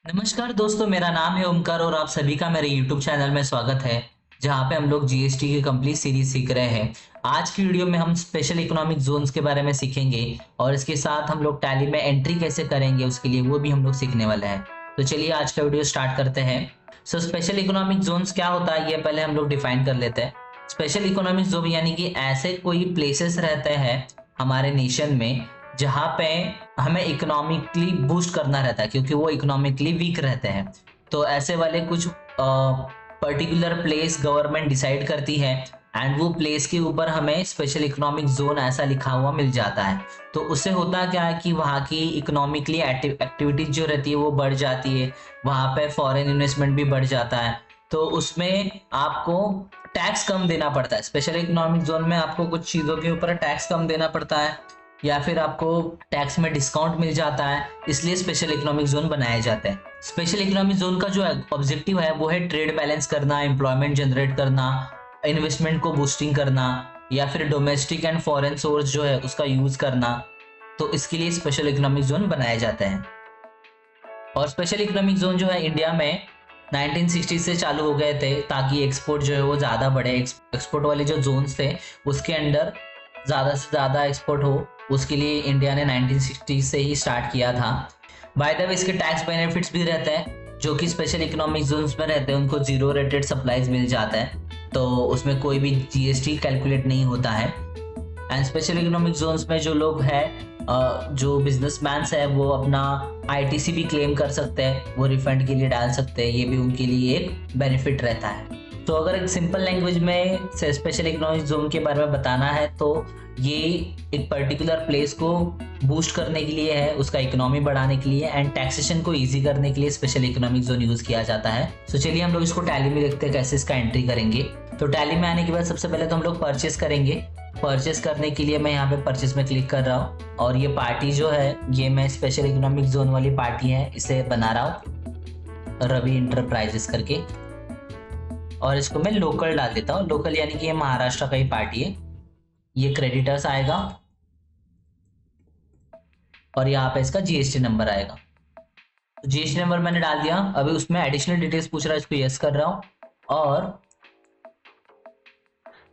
नमस्कार दोस्तों, मेरा नाम है ओमकार और आप सभी का मेरे YouTube चैनल में स्वागत है, जहां पे हम लोग जीएसटी की कंप्लीट सीरीज सीख रहे हैं। आज की वीडियो में हम स्पेशल इकोनॉमिक जोन्स के बारे में सीखेंगे और इसके साथ हम लोग टैली में एंट्री कैसे करेंगे उसके लिए वो भी हम लोग सीखने वाले हैं। तो चलिए आज का वीडियो स्टार्ट करते हैं। स्पेशल इकोनॉमिक जोन्स क्या होता है ये पहले हम लोग डिफाइन कर लेते हैं। स्पेशल इकोनॉमिक जोन यानी कि ऐसे कोई प्लेसेस रहते हैं हमारे नेशन में जहाँ पे हमें इकोनॉमिकली बूस्ट करना रहता है, क्योंकि वो इकोनॉमिकली वीक रहते हैं। तो ऐसे वाले कुछ पर्टिकुलर प्लेस गवर्नमेंट डिसाइड करती है एंड वो प्लेस के ऊपर हमें स्पेशल इकोनॉमिक जोन ऐसा लिखा हुआ मिल जाता है। तो उससे होता क्या है कि वहाँ की इकोनॉमिकली एक्टिविटीज जो रहती है वो बढ़ जाती है, वहाँ पे फॉरेन इन्वेस्टमेंट भी बढ़ जाता है। तो उसमें आपको टैक्स कम देना पड़ता है। स्पेशल इकोनॉमिक जोन में आपको कुछ चीज़ों के ऊपर टैक्स कम देना पड़ता है या फिर आपको टैक्स में डिस्काउंट मिल जाता है, इसलिए स्पेशल इकोनॉमिक जोन बनाए जाते हैं। स्पेशल इकोनॉमिक जोन का जो ऑब्जेक्टिव है वो है ट्रेड बैलेंस करना, एम्प्लॉयमेंट जनरेट करना, इन्वेस्टमेंट को बूस्टिंग करना या फिर डोमेस्टिक एंड फॉरेन सोर्स जो है उसका यूज करना। तो इसके लिए स्पेशल इकोनॉमिक जोन बनाए जाते हैं। और स्पेशल इकोनॉमिक जोन जो है इंडिया में 1960 से चालू हो गए थे ताकि एक्सपोर्ट जो है वो ज़्यादा बढ़े। एक्सपोर्ट वाले जो जोन्स थे उसके अंडर ज़्यादा से ज़्यादा एक्सपोर्ट हो, उसके लिए इंडिया ने 1960 से ही स्टार्ट किया था। बाय द वे इसके टैक्स बेनिफिट्स भी रहते हैं, जो कि स्पेशल इकोनॉमिक जोन्स में रहते हैं उनको जीरो रेटेड सप्लाईज मिल जाता है, तो उसमें कोई भी जीएसटी कैलकुलेट नहीं होता है। एंड स्पेशल इकोनॉमिक जोन्स में जो लोग हैं, जो बिजनेसमैन्स है वो अपना आईटीसी भी क्लेम कर सकते हैं, वो रिफंड के लिए डाल सकते हैं, ये भी उनके लिए एक बेनिफिट रहता है। तो अगर एक सिंपल लैंग्वेज में स्पेशल इकोनॉमिक जोन के बारे में बताना है तो ये एक पर्टिकुलर प्लेस को बूस्ट करने के लिए है, उसका इकोनॉमी बढ़ाने के लिए एंड टैक्सेशन को इजी करने के लिए स्पेशल इकोनॉमिक जोन यूज किया जाता है। तो चलिए हम लोग इसको टैली में देखते हैं कैसे इसका एंट्री करेंगे। तो टैली में आने के बाद सबसे पहले तो हम लोग परचेस करेंगे। परचेस करने के लिए मैं यहाँ पे परचेस में क्लिक कर रहा हूँ और ये पार्टी जो है ये मैं स्पेशल इकोनॉमिक जोन वाली पार्टी है इसे बना रहा हूँ, रवि इंटरप्राइजेस करके। और इसको मैं लोकल डाल देता हूँ। लोकल यानी कि ये महाराष्ट्र का ही पार्टी है। ये क्रेडिटर्स आएगा और यहाँ पे इसका जीएसटी नंबर आएगा। तो जीएसटी नंबर मैंने डाल दिया। अभी उसमें एडिशनल डिटेल्स पूछ रहा है, इसको यस कर रहा हूँ। और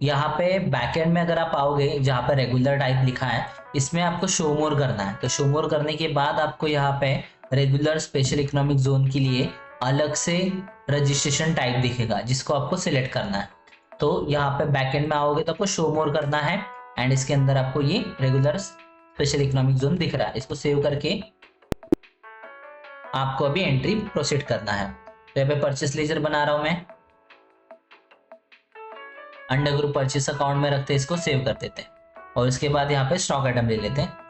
यहाँ पे बैकएंड में अगर आप आओगे जहाँ पे रेगुलर टाइप लिखा है इसमें आपको शो मोर करना है। तो शो मोर करने के बाद आपको यहाँ पे रेगुलर स्पेशल इकोनॉमिक जोन के लिए अलग से रजिस्ट्रेशन टाइप दिखेगा जिसको आपको सिलेक्ट करना है। तो यहाँ पे बैकएंड में आओगे तो आपको शो मोर करना है एंड इसके अंदर आपको ये रेगुलर स्पेशल इकोनॉमिक जोन दिख रहा है। इसको सेव करके आपको अभी एंट्री प्रोसीड करना है। तो यहाँ पे परचेस लेजर बना रहा हूं मैं, अंडर ग्रुप परचेस अकाउंट में रखते हैं, इसको सेव कर देते हैं और इसके बाद यहाँ पे स्टॉक आइटम ले लेते हैं।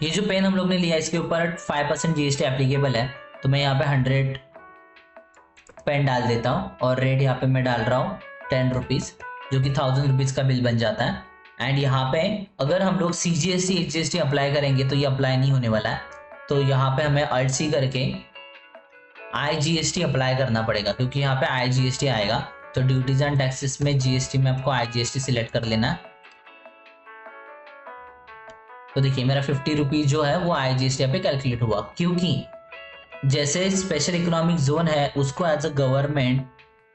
ये जो पेन हम लोग ने लिया इसके ऊपर 5% जीएसटी एप्लीकेबल है, तो मैं यहाँ पे 100 पेन डाल देता हूँ और रेट यहाँ पे मैं डाल रहा हूँ 10 रुपीज़, जो कि 1000 रुपीज़ का बिल बन जाता है। एंड यहाँ पे अगर हम लोग सीजीएसटी एचजीएसटी अप्लाई करेंगे तो ये अप्लाई नहीं होने वाला है। तो यहाँ पे हमें अल्ट सी करके आईजीएसटी अप्लाई करना पड़ेगा, क्योंकि यहाँ पे आईजीएसटी आएगा। तो ड्यूटीज एंड टैक्सेस में जीएसटी में आपको आईजीएसटी सिलेक्ट कर लेना है। तो देखिए मेरा 50 रुपीज जो है वो आईजीएसटी यहाँ पे कैलकुलेट हुआ, क्योंकि जैसे स्पेशल इकोनॉमिक जोन है उसको as a government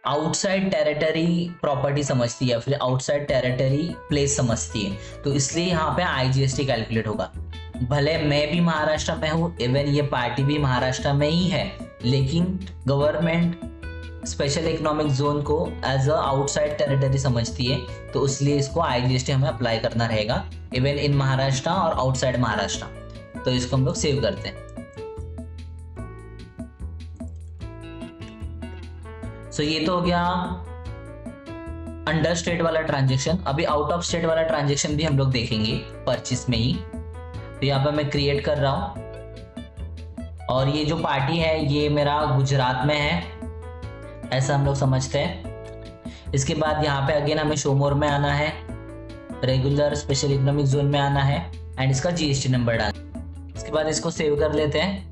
outside territory property समझती है, फिर आउटसाइड टेरिटरी प्लेस समझती है। तो इसलिए यहाँ पे आईजीएसटी कैलकुलेट होगा। भले मैं भी महाराष्ट्र में हूँ, इवन ये पार्टी भी महाराष्ट्र में ही है, लेकिन गवर्नमेंट स्पेशल इकोनॉमिक जोन को एज अ आउटसाइड टेरिटरी समझती है, तो इसलिए इसको आईजीएसटी हमें अप्लाई करना रहेगा इवन इन महाराष्ट्र और आउटसाइड महाराष्ट्र। तो इसको हम लोग सेव करते हैं। सो ये तो हो गया अंडर स्टेट वाला ट्रांजेक्शन। अभी आउट ऑफ स्टेट वाला ट्रांजेक्शन भी हम लोग देखेंगे परचेस में ही। तो यहाँ पर मैं क्रिएट कर रहा हूँ और ये जो पार्टी है ये मेरा गुजरात में है, ऐसा हम लोग समझते हैं। इसके बाद यहाँ पे अगेन हमें शो मोर में आना है, रेगुलर स्पेशल इकोनॉमिक जोन में आना है एंड इसका जीएसटी नंबर डालना। इसके बाद इसको सेव कर लेते हैं।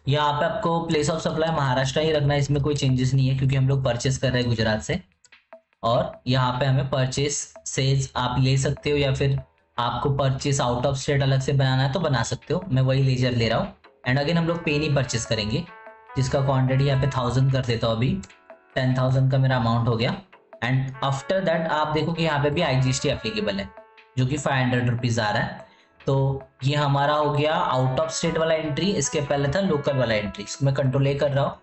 यहाँ पे आपको प्लेस ऑफ सप्लाई महाराष्ट्र ही रखना है, इसमें कोई चेंजेस नहीं है क्योंकि हम लोग परचेस कर रहे हैं गुजरात से। और यहाँ पे हमें परचेस सेल्स आप ले सकते हो, या फिर आपको परचेस आउट ऑफ स्टेट अलग से बनाना है तो बना सकते हो। मैं वही लेजर ले रहा हूँ। एंड अगेन हम लोग पेन ही परचेस करेंगे, जिसका क्वांटिटी यहाँ पे 1000 कर देता हूँ। अभी 10,000 का मेरा अमाउंट हो गया। एंड आफ्टर दैट आप देखो कि यहाँ पे भी IGST एप्लीकेबल है, जो कि 500 रुपीज आ रहा है। तो ये हमारा हो गया आउट ऑफ स्टेट वाला एंट्री। इसके पहले था लोकल वाला एंट्री, इसको मैं कंट्रोल ए कर रहा हूँ।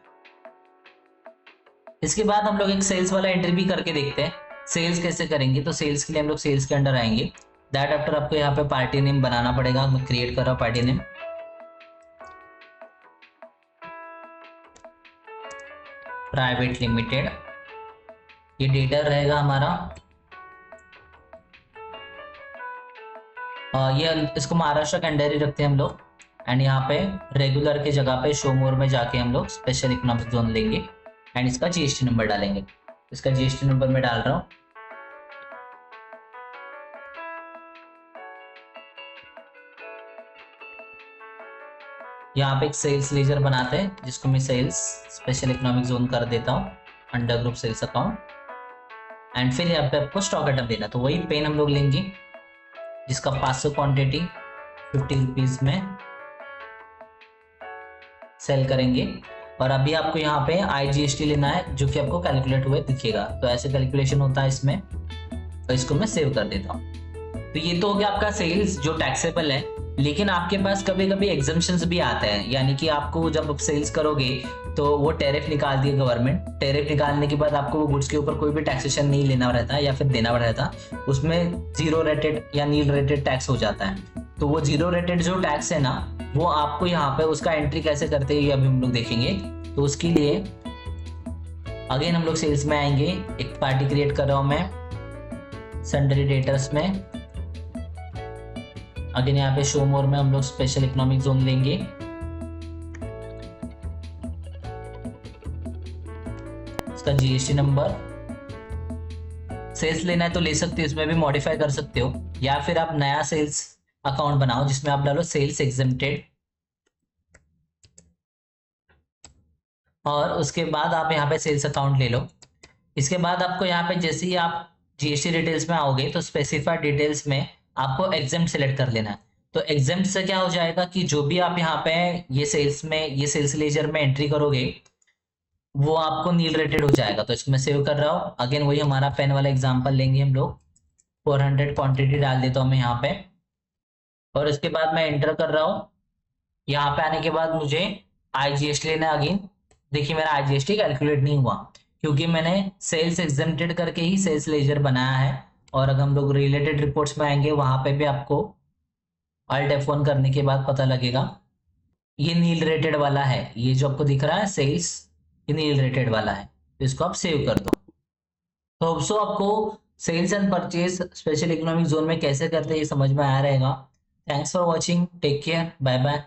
इसके बाद हम लोग एक सेल्स वाला एंट्री भी करके देखते हैं। सेल्स कैसे करेंगे, तो सेल्स के लिए हम लोग सेल्स के अंडर आएंगे। दैट आफ्टर आपको यहाँ पे पार्टी नेम बनाना पड़ेगा। मैं क्रिएट कर रहा हूँ पार्टी नेम, प्राइवेट लिमिटेड। ये डेटा रहेगा हमारा। ये इसको महाराष्ट्र के अंडर ही रखते हैं हम लोग। एंड यहाँ पे रेगुलर की जगह पे शो मोर में जाके हम लोग स्पेशल इकोनॉमिक जोन लेंगे एंड इसका GST नंबर डालेंगे। इसका GST नंबर मैं डाल रहा हूँ। यहाँ पे एक सेल्स लेजर बनाते हैं, जिसको मैं सेल्स स्पेशल इकोनॉमिक जोन कर देता हूँ, under group sales account. And फिर यहाँ पे आपको स्टॉक आइटम देना, तो वही पेन हम लोग लेंगे, जिसका 500 क्वांटिटी 50 रुपीज में सेल करेंगे। और अभी आपको यहाँ पे IGST लेना है, जो कि आपको कैलकुलेट हुए दिखेगा। तो ऐसे कैलकुलेशन होता है इसमें, तो इसको मैं सेव कर देता हूँ। तो ये तो हो गया आपका सेल्स जो टैक्सेबल है। लेकिन आपके पास कभी कभी एग्जम्पशंस भी आते हैं, यानी कि आपको जब आप सेल्स करोगे तो वो टैरिफ निकालती है गवर्नमेंट। टैरिफ निकालने के बाद आपको वो गुड्स के ऊपर कोई भी टैक्सेशन नहीं लेना रहता या फिर देना रहता, उसमें जीरो रेटेड या नील रेटेड टैक्स हो जाता है। तो वो जीरो रेटेड जो टैक्स है ना, वो आपको यहाँ पे उसका एंट्री कैसे करते हैं ये अभी हम लोग देखेंगे। तो उसके लिए अगेन हम लोग सेल्स में आएंगे। एक पार्टी क्रिएट कर रहा हूं मैं सन्डरी डेटर्स में। अगेन यहाँ पे शो मोर में हम लोग स्पेशल इकोनॉमिक जोन लेंगे। इसका GST नंबर, सेल्स लेना है तो ले सकते हो, इसमें भी मॉडिफाई कर सकते हो, या फिर आप नया सेल्स अकाउंट बनाओ जिसमें आप डालो सेल्स एग्जेम्प्टेड। और उसके बाद आप यहाँ पे सेल्स अकाउंट ले लो। इसके बाद आपको यहाँ पे जैसे ही आप GST डिटेल्स में आओगे तो स्पेसिफाइड डिटेल्स में आपको एग्जेम्प्ट सेलेक्ट कर लेना है। तो एग्जेम्प्ट से क्या हो जाएगा कि जो भी आप यहाँ पे ये सेल्स लेजर में एंट्री करोगे वो आपको नील रेटेड हो जाएगा। तो इसको मैं सेव कर रहा हूँ। अगेन वही हमारा पेन वाला एग्जाम्पल लेंगे हम लोग। 400 क्वांटिटी डाल देता हूँ मैं यहाँ पे, और इसके बाद मैं एंटर कर रहा हूँ। यहाँ पे आने के बाद मुझे IGST लेना है अगेन। देखिए मेरा IGST कैलकुलेट नहीं हुआ, क्योंकि मैंने सेल्स एग्जेम्प्टेड करके ही सेल्स लेजर बनाया है। और अगर हम लोग रिलेटेड रिपोर्ट्स में आएंगे, वहां पे भी आपको Alt F1 करने के बाद पता लगेगा ये नील रेटेड वाला है। ये जो आपको दिख रहा है सेल्स, ये नील रेटेड वाला है। तो इसको आप सेव कर दो। तो होप्सो आपको sales and purchase special economic zone में कैसे करते हैं ये समझ में आया रहेगा। Thanks for watching, take care, bye bye.